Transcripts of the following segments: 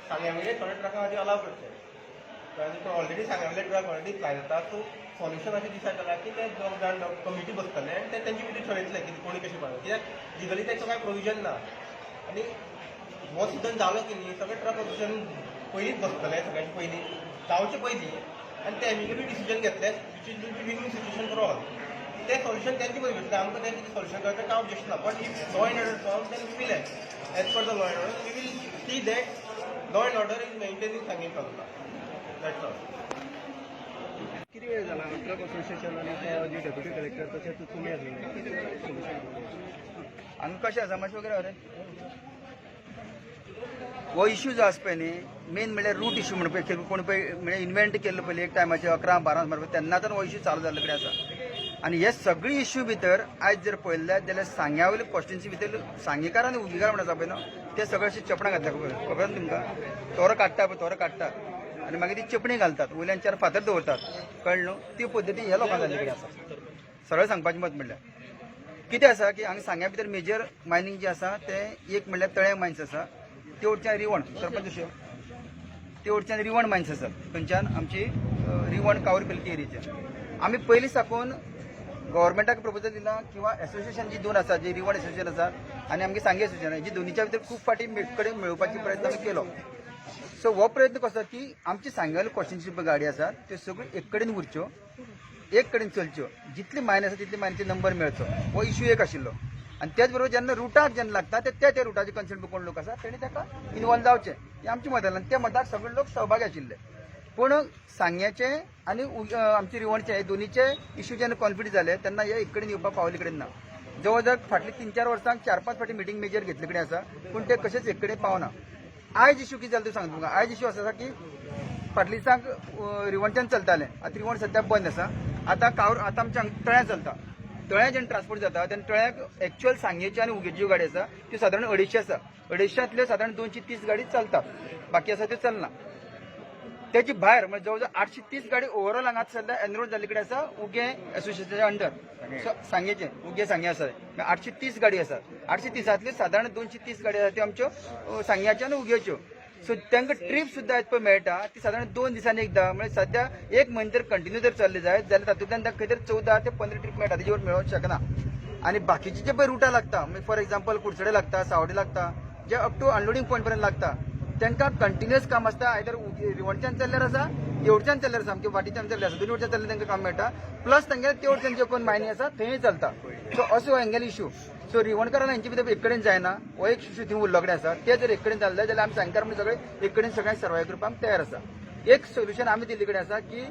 सांगेवयले थोडे ट्रकां खातीर अलाव करचे तो ऑलरेडी सांगेवयले ट्रक ऑलरेडी फ्लाय जाता सो सॉल्युशन अशें डिसायड जाला की ते दोग जाण कमिटी बसतले आनी ते तेंचे भितर ठरयतले की कोणी कशें पळय कित्याक लिगली ताचो कांय प्रोविजन ना आनी हो सिजन जालो की न्ही सगळे ट्रक ऑफिशन पयलींच बसतले सगळ्यांचे पयलीं जावचे पयलीं आनी ते एमिकली डिसिजन घेतले which is will be win situation for all ते सॉल्युशन तेंचे पळय घेतले आमकां ते कितें सॉल्युशन करता कांय ऑब्जेक्शन ना but if law and order comes then we will as per the law and order we will see that law and order is maintain इन सांगें तालुका दॅट्स ऑल. किती वेळ झाला ट्रक असोसिएशन आणि जे डेप्युटी कलेक्टर तशेंच तुमी आसले हांगा कशें आसा मातशें वगैरे रे हो इश्यू जो आसा पळय न्ही मेन म्हणल्यार रूट इश्यू म्हणून पळय कोण पळय म्हणजे इन्व्हेंट केल्लो पयलीं एक टायमाचेर 11-12 मारपा तेन्नाच्यान हो इश्यू चालू जाल्ले कडेन आसा आनी हे सगळे इश्यू भितर आयज जर पळयल्यार जाल्यार सांग्या वयले कॉन्स्टिट्युन्सी भितर सांगेकार आनी उगीकार म्हणून आसा पळय न्हू ते सगळे अशें चपणां घातल्या खबर ना तुमकां तोरो काडटा पळय तोरो काडटा आनी मागीर ती चपणी घालतात वयल्यान 4 फातर दवरतात कळ्ळें न्हू ती पद्दती हे लोकांक जाल्ले कडेन आसा सरळ सांगपाचें मत म्हणल्यार कितें आसा की हांगा सांग्या भितर मेजर मायनींग जे आसा ते एक म्हणल्यार तळे मायन्स आसा ते वटच्यान रिवण सरपंच अश्यो ते वटच्यान रिवण मायन्स आसात थंयच्यान आमची रिवण कावर पेलकी एरियेच्यान आमी पयलीं साकून गव्हर्मेंटाक प्रपोजल दिला किंवा एसोसिएशन जी दोन आसा जी रिवण एसोसिएशन आसा आनी आमगे सांगे एसोसिएशन जी दोनीच्या भितर खूब फाटी कडेन मेळोवपाची प्रयत्न आमी केलो सो हो प्रयत्न कसो की आमची सांगेल कॉन्स्टिट्युन्सी गाडी आसात त्यो सगळ्यो एक कडेन उरच्यो एक कडेन चलच्यो जितली मायन आसा तितली मायनीचे नंबर मेळचो हो इश्यू एक आशिल्लो आनी त्याच बरोबर जेन्ना रुटाक जेन्ना लागता त्या रुटाचे कन्सर्न कोण लोक आसा तेणी ताका इनवॉल्व जावचे हे आमचे मत आनी त्या मताक सगळे लोक सहभागी आशिल्ले पूण सांग्याचे आनी आमचे रिवणचे हे दोनीचे इश्यू जेन्ना कॉन्फ्लिक्ट जाले तेन्ना हे एक कडेन येवपाक पावले कडेन ना जवळ जवळ फाटली 3-4 वर्सांक 4-5 फाटी मिटींग मेजर घेतले कडेन आसा पूण ते कशेंच एक कडेन पावना आयज इश्यू कितें जालो तें सांगता तुमकां आयज इश्यू आसा की फाटल्या दिसांक रिवणच्यान चलतालें आतां रिवण सद्याक बंद आसा आतां आमच्या तळ्या चलता तळ्या जेन्ना ट्रान्सपोर्ट जाता तेन्ना तळ्याक एक्च्युअल सांगेच्यो आनी उगेच्यो गाडी आसा त्यो सादारण 250 आसा 250तल्यो सादारण 230 गाडी चलतात बाकी आसा त्यो चलना त्याची भायर म्हणजे जवळ जवळ 830 गाडी ओव्हरऑल हांगा सध्या एनरोल जाल्ले कडेन आसा उगे एसोसिएशनाच्या अंडर सांगेचे उगे सांगे आसा 830 गाडी आसात 830तल्यो सादारण 230 गाडी आसा त्यो आमच्यो सांग्याच्यो आनी उग्याच्यो सो तांकां ट्रीप सुद्दां आयज पळय मेळटा ती सादारण 2 दिसांनी एकदां म्हणजे सध्या एक म्हयनो जर कंटिन्यू जर चल्ले जायत जाल्यार तातूंतल्यान तांकां खंय तरी 14 ते 15 ट्रीप मेळटा तेजे वर मेळोवंक शकना आनी बाकीचे जे पळय रुटां लागता म्हणजे फॉर एक्झाम्पल कुडचडे लागता सावडे लागता जे अप टू अनलोडिंग पॉयंट पर्यंत लागता तांकां कंटिन्युअस काम आसता आयदर रिवणच्यान चल्ल्यार आसा येवटच्यान चल्ल्यार आसा आमच्या वाटीच्यान चल्ल्यार आसा दोनी वटच्यान चल्ल्यार तांकां काम मेळटा प्लस तांगे ते वटच्यान जे कोण मायनी आसा थंय चलता सो असो एंगल इश्यू सो रिवणकारान हेंचे भितर एक कडेन जायना हो एक इश्यू थंय उरलो कडेन आसा ते जर एक कडेन जाल्ले जाल्यार आमी सांगकार म्हणजे सगळे एक कडेन सगळ्यांक सर्वायव करपाक तयार आसा एक सोल्युशन आमी दिल्ले कडेन आसा की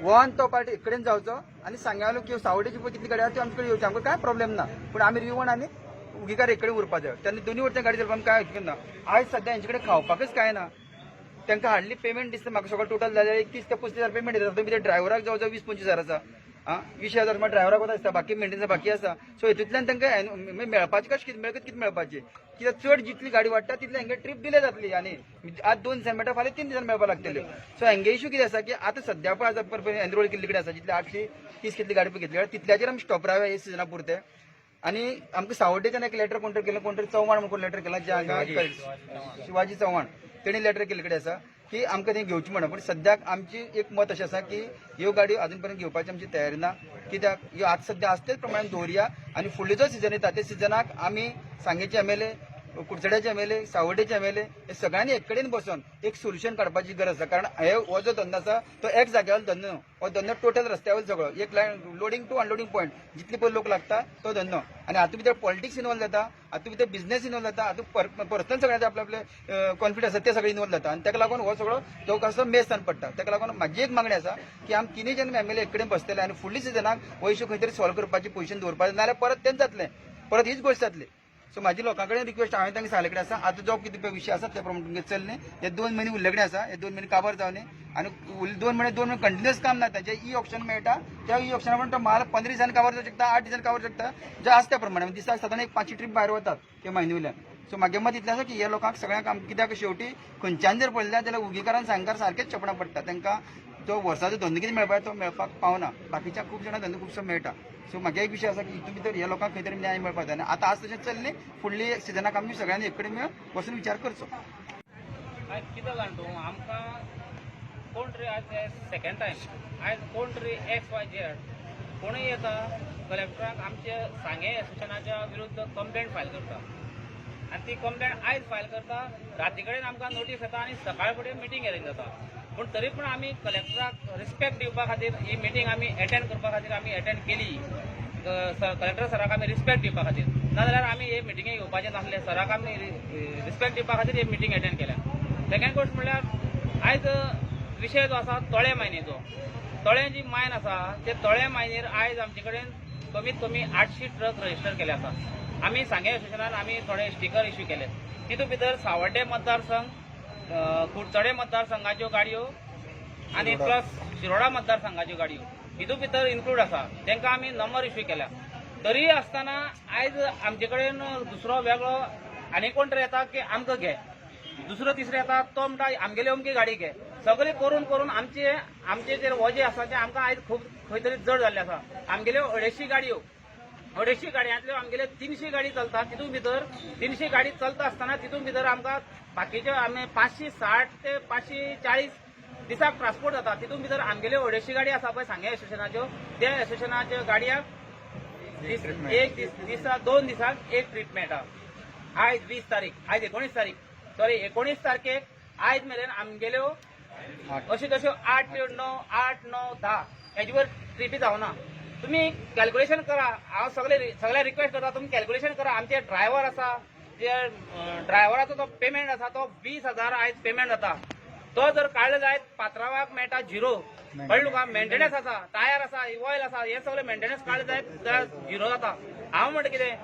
वन तो पार्ट एक कडेन जावचो आनी सांग्यावलो किंवा सावडेची पळय कितली गाडी आसा त्यो आमचे कडेन येवच्यो आमकां कांय प्रॉब्लेम ना पूण आमी रिवण आनी उगीकार एक कडेन उरपा जाय तेन्ना दोनी वटच्यान गाडी चलपाक कांय हरकत ना आयज सद्या हेंचे कडेन खावपाकच कांय ना तांकां हार्डली पेमेंट दिसता म्हाका सगळो टोटल जाल्यार 30 ते 35 पेमेंट येता भितर ड्रायव्हराक जवळ जवळ 20-25 हजार आसा 20,000 म्हळ्यार ड्रायव्हराक वता दिसता बाकी मेंटेनन्स बाकी आसा सो हेतूंतल्यान तांकां मेळपाचें कशें कितें मेळत कितें मेळपाचें कित्याक चड जितली गाडी वाडटा तितली हांगे ट्रीप डिले जातली आनी आज 2 दिसांनी मेळटा फाल्यां 3 दिसांनी मेळपाक लागतल्यो सो हांगे इश्यू कितें आसा की आतां सद्या पळय एनरोल केल्ले कडेन आसा जितले 830 कितली गाडी पळय घेतली तितल्याचेर आमी स्टॉप रावया हे सिजना पुरते आनी आमकां सावड्डेच्यान एक लेटर कोण केलें कोण तरी चव्हाण म्हणून लेटर केला जे हांगा शिवाजी चव्हाण तेणी लेटर केल्ले कडेन आसा की आमकां तें घेवची म्हणून पूण सद्याक आमची एक मत अशें आसा की ह्यो गाडयो अजून पर्यंत घेवपाची आमची तयारी ना कित्याक ह्यो आज सद्या आसतेच प्रमाणे दवरया आनी फुडले जो सिजन येता त्या सिजनाक आमी सांगेचे MLA कुडचड्याचे एमएलए सावड्डेचे एमएलए हे सगळ्यांनी एक कडेन बसून एक सोल्युशन काडपाची गरज आसा कारण हो जो धंदो आसा तो एक जाग्यावर धंदो न्हू हो धंदो टोटल रस्त्यावर सगळो एक line loading to unloading point जितले पळय लोक लागता तो धंदो आणि हातूंत भितर पॉलिटिक्स इन्वॉल्व जाता हातूंत भितर बिझनेस इन्वॉल्व जाता हातूंत पर्सनल सगळ्यांचे आपले आपले कॉन्फिडन्स आसा ते सगळे इन्वॉल्व जाता आणि ताका लागून हो सगळो तो कसो मेस जावन पडटा ताका लागून म्हाजी एक मागणी आसा की आमी तिनूय जेन्ना एमएलए एक कडेन बसतले आनी फुडल्या सिजनाक हो इश्यू खंय तरी सॉल्व करपाची पोजिशन दवरपाचें नाल्यार परत तेंच जातलें परत हीच गोष्ट जातली सो म्हाजी लोकां कडेन रिक्वेस्ट हांवें तांकां सांगले कडेन आसा आतां जो कितें पळय विशय आसा ते प्रमाणे तुमगे चल्ले हे 2 म्हयने उरले कडेन आसा हे 2 म्हयने काबार जावनी आनी 2 म्हयने कंटिन्युअस काम ना जे ई ऑप्शन मेळटा त्या ई ऑप्शना प्रमाणे तो माल 15 दिसांनी काबार जावं शकता 8 दिसांनी काबार शकता जे आसा त्या प्रमाणे दिसाक सादारण एक 5 ट्रीप भायर वतात ते म्हयने वयल्यान सो म्हागे मत इतलें आसा की हे लोकांक सगळ्यांक कित्याक शेवटी खंयच्यान जर पळयलें जाल्यार उगीकारान सांगकार सारकेच छपणां पडटा तांकां जो वर्साचो धंदो कितें मेळपाक तो मेळपाक पावना बाकीच्या खूब जाणां धंदो खुबसो मेळटा सो म्हागे एक विशय आसा की हितून भितर ह्या लोकांक खंय तरी न्याय मेळपाक जाय आतां आज तशें चल्लें फुडली सिजनाक आमी सगळ्यांनी एक कडेन मेळून बसून विचार करचो आयज कितें जाण तूं आमकां कोण तरी आयज सेकंड टायम आयज कोण तरी XYZ कोणूय येता कलेक्टराक आमचे सांगे एसोसिएशनाच्या विरुद्ध कंप्लेंट फायल करता आनी ती कंप्लेंट आयज फायल करता राती कडेन आमकां नोटीस येता आनी सकाळ फुडें मिटींग अरेंज जाता पूण तरी पूण आमी कलेक्टराक रिस्पेक्ट दिवपा खातीर ही मिटींग आमी एटेंड करपा खातीर आमी एटेंड केली कलेक्टर सराक आमी रिस्पेक्ट दिवपा खातीर नाजाल्यार आमी हे मिटींगेक येवपाचें नासलें सराक आमी रिस्पेक्ट दिवपा खातीर ही मिटींग एटेंड केल्या सेकंड गोश्ट म्हणल्यार आयज विशय जो आसा तळे मायनीचो तळे जी मायन आसा ते तळे मायनीर आयज आमचे कडेन कमीत कमी 800 ट्रक रजिस्टर केले आसा आमी सांगे एसोसिएशनान आमी थोडे स्टिकर इश्यू केले तितूंत भितर सावड्डे मतदारसंघ कुडचडे मतदारसंघाच्यो गाडयो आनी प्लस शिरोडा मतदारसंघाच्यो गाडयो हितूंत भितर इन्क्लूड आसा तांकां आमी नंबर इश्यू केल्या तरी आसतना आयज आमचे कडेन दुसरो वेगळो आनी कोण तरी येता की आमकां घे दुसरो तिसरो येता तो म्हणटा आमगेली अमकी गाडी घे सगळे करून करून आमचे जे वजे आसा ते आमकां आयज खूब खंय तरी जड जाल्ले आसा आमगेल्यो 250 गाडयो 250 गाडयांतल्यो आमगेले 300 गाडी चलता तितूंत भितर 300 गाडी चलता आसतना तितूंत भितर आमकां बाकीचे आमी 560 ते 540 दिसाक ट्रान्सपोर्ट जाता तितूंत भितर आमगेल्यो 250 गाडी आसा पळय सांगे एसोसिएशनाच्यो त्या एसोसिएशनाच्यो गाडयांक एक दिसा 2 दिसाक एक ट्रीप मेळटा आयज 20 तारीख आयज 19 तारीख सॉरी 19 तारखेक आयज मेरेन आमगेल्यो अश्यो तश्यो 8 ते 9 8 9 10 हेजे वयर ट्रिपी जावना तुम्ही कॅल्क्युलेशन करा हांव सगळे रिक्वेस्ट करता तुम्ही कॅल्क्युलेशन करा आमचे ड्रायव्हर आसा जे ड्रायव्हराचो जो पेमेंट आसा तो 20,000 आयज पेमेंट जाता तो जर काडलो जायत पात्रावाक मेळटा 0 कळ्ळें तुका मेंटेनन्स आसा टायर आसा ऑयल आसा हे सगळे मेंटेनन्स काडले जायत 0 जाता हांव म्हणटा कितें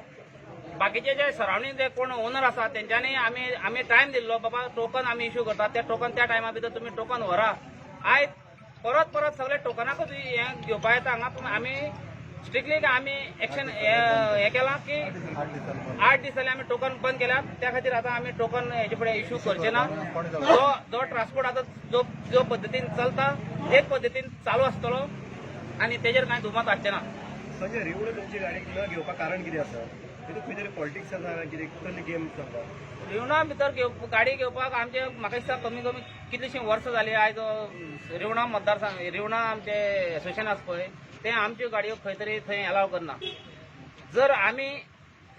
बाकीचे जे सरावंडींग जे कोण ओनर आसा तेंच्यांनी आमी टायम दिल्लो बाबा टोकन आमी इश्यू करतात त्या टोकन त्या टायमा भितर तुमी टोकन व्हरा आयज परत सगळे टोकनाकूच हे घेवपा येता हांगा आमी स्ट्रिक्टली आमी एक्शन हे केलां की 8 दीस जाले आमी टोकन बंद केल्यात त्या खातीर आतां आमी टोकन हेजे फुडें इश्यू करचे ना जो ट्रान्सपोर्ट आतां जो पद्दतीन चलता तेच पद्दतीन चालू आसतलो आनी तेजेर कांय दुमत हाडचें ना म्हणजे रिवण तुमची गाडी न घेवपाक कारण कितें आसा तितून खंय तरी पॉलिटिक्स आसा कितें कसली गेम चलता रिवणा भितर गाडी घेवपाक आमचे म्हाका दिसता कमी कितलीशीं वर्सां जालीं आयज रिवणा मतदारसंघ रिवणा आमचे एसोसिएशन आसा पळय ते आमच्यो गाडयो खंय तरी थंय अलाव करना जर आमी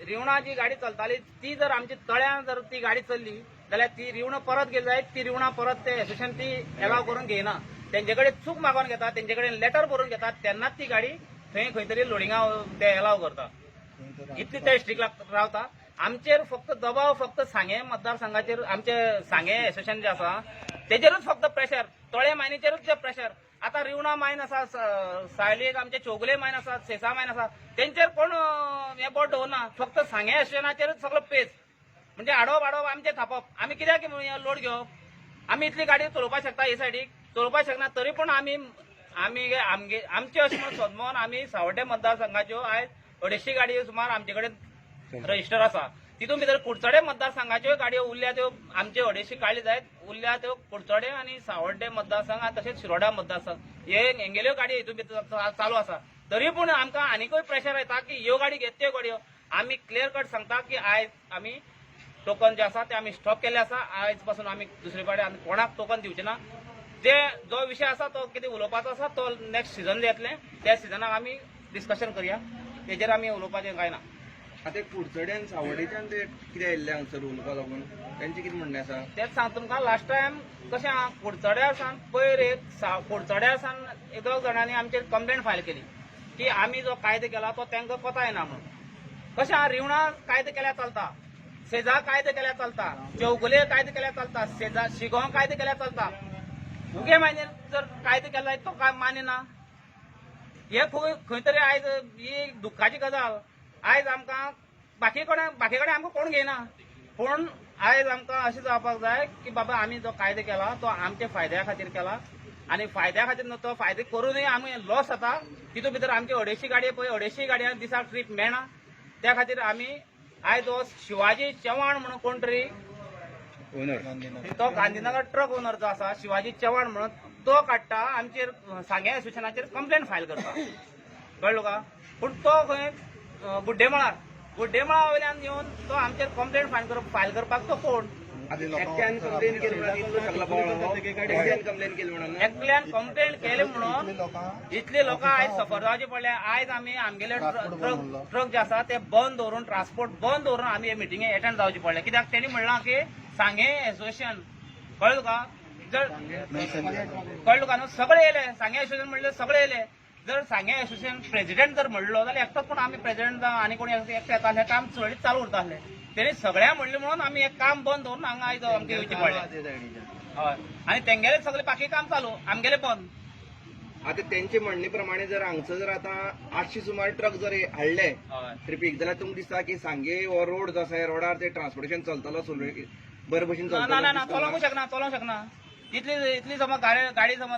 रिवणा जी गाडी चलताली ती जर आमची तळ्यान जर ती गाडी चल्ली जाल्यार ती रिवणा परत गेली जायत ती रिवणा परत ते एसोसिएशन ती अलाव करून घेयना तेंचे कडेन चूक मागोवन घेतात तेंचे कडेन लेटर बरोवन घेतात तेन्नाच ती गाडी थंय खंय तरी लोडिंगा ते अलाव करता इतली ते स्ट्रिक्ट रावता आमचेर फक्त दबाव फक्त सांगे मतदारसंघाचेर आमचे सांगे एसोसिएशन जे आसा तेजेरूच फक्त प्रेशर तळे मायनीचेरूच जे प्रेशर आता रिवणा मायन आसा सायलेक आमचे चौगुले मायन आसा सेसा मायन आसा तेंचेर कोण हे बोट दवरना फक्त सांगे एसोसिएशनाचेरूच सगळो पेज म्हणजे आडोप आमचे थापप आमी कित्याक लोड घेवप आमी इतली गाडी चलोवपाक शकता हे सायडीक चलोवपाक शकना तरी पूण आमचे अशें म्हणून सोदमोन आमी सावड्डे मतदारसंघाच्यो आयज 250 गाडयो सुमार आमचे कडेन रजिस्टर आसा तितून भितर कुडचडे मतदारसंघाच्यो गाडयो उरल्या त्यो आमचे 250 काडले जायत उरल्या त्यो कुडचडे आनी सावड्डे मतदारसंघ आनी तशेंच शिरोडा मतदारसंघ हेंगेल्यो गाडयो हितून भितर चालू आसा तरी पूण आमकां आनीकूय प्रेशर येता की ह्यो गाडी घेत त्यो गाडयो आमी क्लियर कट सांगता की आयज आमी टोकन जे आसा ते आमी स्टॉप केल्ले आसा आयज पासून आमी दुसरे कडेन आनी कोणाक टोकन दिवचे ना जे जो विशय आसा तो कितें उलोवपाचो आसा तो नेक्स्ट सिजन येतलें त्या सिजनाक आमी डिस्कशन करया तेजेर आमी उलोवपाचें कांय ना आता कुडचड्यान सावड्डेच्यान ते कितें येयल्ले हांगसर उलोवपा लागून तेंचें कितें म्हणणें आसा? तेच सांगता तुमकां लास्ट टायम कशें आहा कुडचड्या सावन पयर कुडचड्या सावन एक दोग जाणांनी आमचेर कंप्लेंट फायल केली की आमी जो कायदो केला तो तांकां कोता येना म्हणून. कशें आहा रिवणा कायदो केल्यार चलता, सेजा कायदो केल्यार चलता, चौगुले कायदो केल्यार चलता, सेजा शिगांव कायदो केल्यार चलता. उगे मागीर जर कायदो केला तो काय मानिना. हे खंय तरी आयज ही दुख्खाची गजाल. आयज आमकां बाकी कडेन आमकां कोण घेयना, पूण आयज आमकां अशें जावपाक जाय की बाबा आमी जो कायदो केला तो आमच्या फायद्या खातीर केला आनी फायद्या खातीर न्हू तो फायदो करूनय आमी लॉस जाता. तितून भितर आमची 250 गाडयो पळय 250 गाडयांक दिसाक ट्रीप मेळना. त्या खातीर आमी आयज हो शिवाजी चव्हाण म्हणून कोण तरी तो गांधीनगर ट्रक ओनर जो आसा शिवाजी चव्हाण म्हणून तो काडटा आमचेर सांग्या एसोसिएशनाचेर कंप्लेंट फायल करता. कळ्ळो का? पूण तो खंय बुड्डेमाळा वयल्यान येवन तो आमचेर कंप्लेंट फायल करपाक तो कोण? एकट्यान कंप्लेन केली म्हणून इतलो सगळो पावलो. एकट्यान कंप्लेन केली म्हणून एकल्यान कंप्लेंट केली म्हणून इतली लोकां आयज सफर जावचे पडले. आयज आमी आमगेले ट्रक जे आसा ते बंद दवरून ट्रान्सपोर्ट बंद दवरून आमी हे मिटिंगे अटेंड जावचे पडले. कित्याक तेणी म्हणलां की सांगे एसोसिएशन कळ्ळो का? जर कळ्ळो का न्हू सगळे येयले सांगे एसोसिएशन म्हणले सगळे येयले. जर सांगे एसोसिएशन प्रेसिडेंट जर म्हणलो जाल्यार एकटोच पूण आमी प्रेसिडेंट आनी कोणी एकटे येताले हे काम चळीत चालू उरताले. तेणी सगळ्या म्हणले म्हणून आमी हे काम बंद दवरून हांगा आयज आमचे येवचे पडले. हय आनी तेंगेले सगळे बाकी काम चालू आमगेले बंद. आता त्यांचे म्हणणे प्रमाणे जर हांगसर जर आता 800 सुमार ट्रक जर हाडले ट्रिपीक जाल्यार तुमकां दिसता की सांगे हो रोड जो आसा रोडार ते ट्रान्सपोर्टेशन चलतलो बरे भशेन ना चलोवंक शकना इतली समज गाडी समज